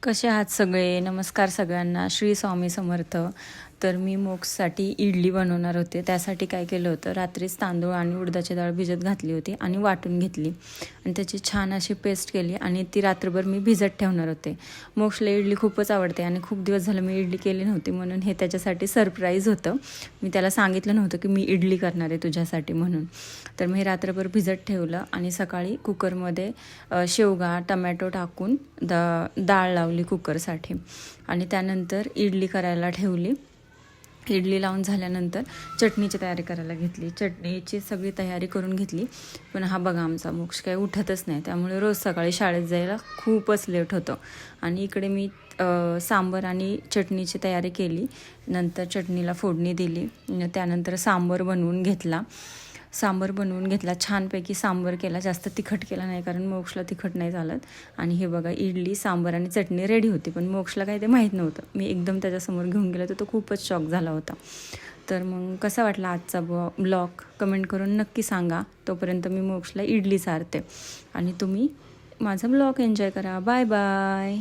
कसे आहात सगळे? नमस्कार सगळ्यांना. श्री स्वामी समर्थ. तर मी मोक्षसाठी इडली बनवणार होते. त्यासाठी काय केलं होतं, रात्रीच तांदूळ आणि उडदाची डाळ भिजत घातली होती आणि वाटून घेतली आणि त्याची छान अशी पेस्ट केली आणि ती रात्रभर मी भिजत ठेवणार होते. मोक्षला इडली खूपच आवडते आणि खूप दिवस झालं मी इडली केली नव्हती, म्हणून हे त्याच्यासाठी सरप्राईज होतं. मी त्याला सांगितलं नव्हतं की मी इडली करणार आहे तुझ्यासाठी म्हणून. तर मी रात्रभर भिजत ठेवलं आणि सकाळी कुकरमध्ये शेवगा टमॅटो टाकून डाळ लावली कुकरसाठी आणि त्यानंतर इडली करायला ठेवली. इडली लावून झाल्यानंतर चटणीची तयारी करायला घेतली. चटणीची सगळी तयारी करून घेतली. पण हा बघा, आमचा मोक्ष काही उठतच नाही, त्यामुळे रोज सकाळी शाळेत जायला खूपच लेट होतं. आणि इकडे मी सांबर आणि चटणीची तयारी केली. नंतर चटणीला फोडणी दिली. त्यानंतर सांबर बनवून घेतला. छानपैकी सांबर केला. जास्त तिखट केला नाही, कारण मोक्षला तिखट नाही चालत. आणि हे बघा, इडली सांबर आणि चटणी रेडी होती, पण मोक्षला काही ते माहीत नव्हतं. मी एकदम त्याच्यासमोर घेऊन गेलं तर तो खूपच शॉक झाला होता. तर मग कसा वाटला आजचा ब्लॉग कमेंट करून नक्की सांगा. तोपर्यंत मी मोक्षला इडली सारते आणि तुम्ही माझा ब्लॉग एन्जॉय करा. Bye bye.